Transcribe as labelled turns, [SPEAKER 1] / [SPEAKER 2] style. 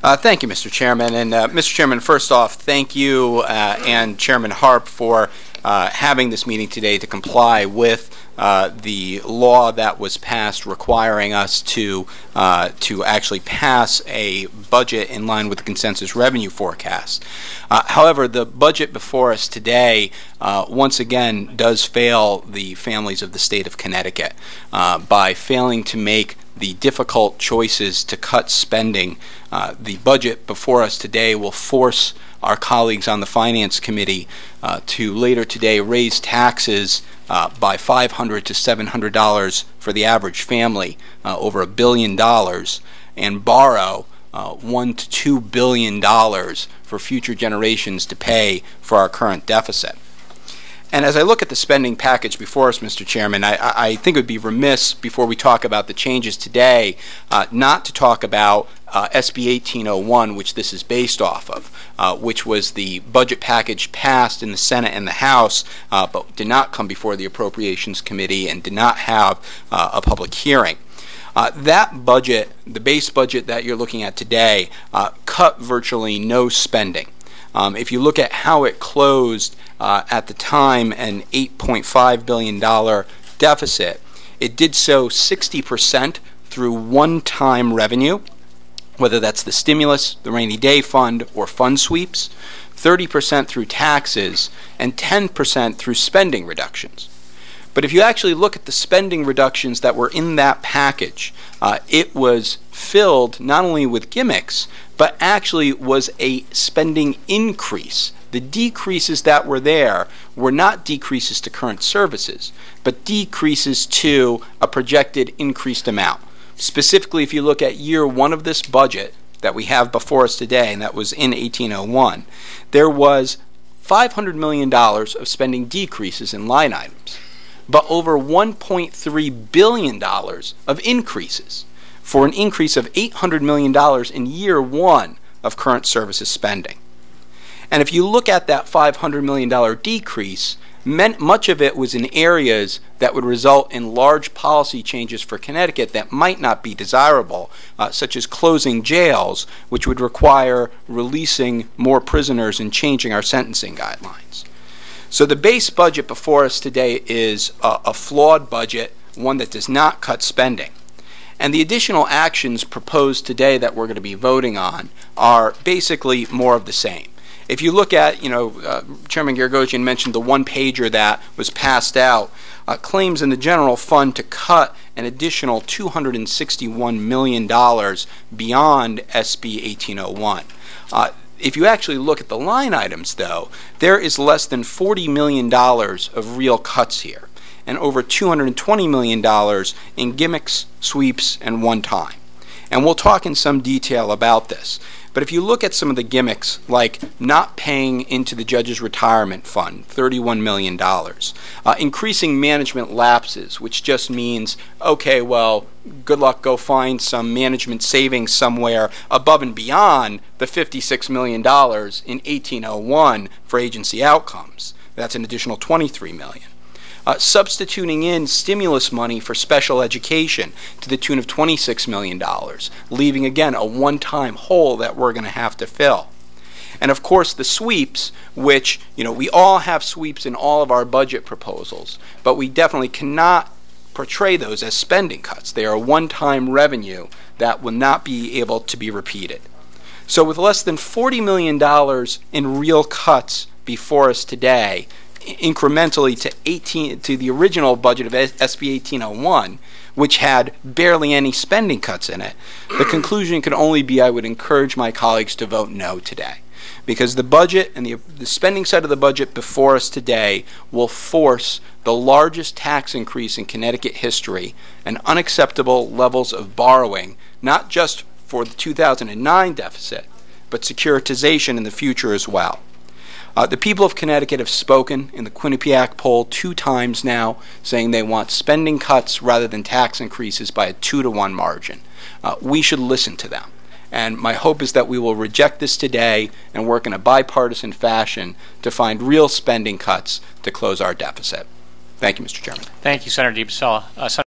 [SPEAKER 1] Thank you, Mr. Chairman. And Mr. Chairman, first off, thank you and Chairman Harp for having this meeting today to comply with the law that was passed requiring us to actually pass a budget in line with the consensus revenue forecast. However, the budget before us today once again does fail the families of the state of Connecticut by failing to make the difficult choices to cut spending. The budget before us today will force our colleagues on the Finance Committee to later today raise taxes by $500 to $700 for the average family, over $1 billion, and borrow $1 to $2 billion for future generations to pay for our current deficit. And as I look at the spending package before us, Mr. Chairman, I think it would be remiss before we talk about the changes today not to talk about SB 1801, which this is based off of, which was the budget package passed in the Senate and the House, but did not come before the Appropriations Committee and did not have a public hearing. That budget, the base budget that you're looking at today, cut virtually no spending. If you look at how it closed at the time, an $8.5 billion deficit, it did so 60% through one-time revenue, whether that's the stimulus, the rainy day fund, or fund sweeps, 30% through taxes, and 10% through spending reductions. But if you actually look at the spending reductions that were in that package, it was filled not only with gimmicks, but actually was a spending increase. The decreases that were there were not decreases to current services, but decreases to a projected increased amount. Specifically, if you look at year one of this budget that we have before us today, and that was in 1801, there was $500 million of spending decreases in line items, but over $1.3 billion of increases, for an increase of $800 million in year one of current services spending. And if you look at that $500 million decrease, much of it was in areas that would result in large policy changes for Connecticut that might not be desirable, such as closing jails, which would require releasing more prisoners and changing our sentencing guidelines. So the base budget before us today is a flawed budget, one that does not cut spending. And the additional actions proposed today that we're going to be voting on are basically more of the same. If you look at, Chairman Gergosian mentioned the one-pager that was passed out, claims in the general fund to cut an additional $261 million beyond SB 1801. If you actually look at the line items, though, there is less than $40 million of real cuts here, and over $220 million in gimmicks, sweeps, and one-time. And we'll talk in some detail about this. But if you look at some of the gimmicks, like not paying into the judge's retirement fund, $31 million, increasing management lapses, which just means, okay, well, good luck, go find some management savings somewhere above and beyond the $56 million in 1801 for agency outcomes. That's an additional $23 million. Substituting in stimulus money for special education to the tune of $26 million, leaving again a one-time hole that we're going to have to fill. And of course the sweeps, which, we all have sweeps in all of our budget proposals, but we definitely cannot portray those as spending cuts. They are one-time revenue that will not be able to be repeated. So with less than $40 million in real cuts before us today, incrementally to the original budget of SB 1801, which had barely any spending cuts in it, the conclusion can only be I would encourage my colleagues to vote no today. Because the budget and the spending side of the budget before us today will force the largest tax increase in Connecticut history and unacceptable levels of borrowing, not just for the 2009 deficit, but securitization in the future as well. The people of Connecticut have spoken in the Quinnipiac poll 2 times now, saying they want spending cuts rather than tax increases by a 2-to-1 margin. We should listen to them. And my hope is that we will reject this today and work in a bipartisan fashion to find real spending cuts to close our deficit. Thank you, Mr. Chairman.
[SPEAKER 2] Thank you, Senator Debicella.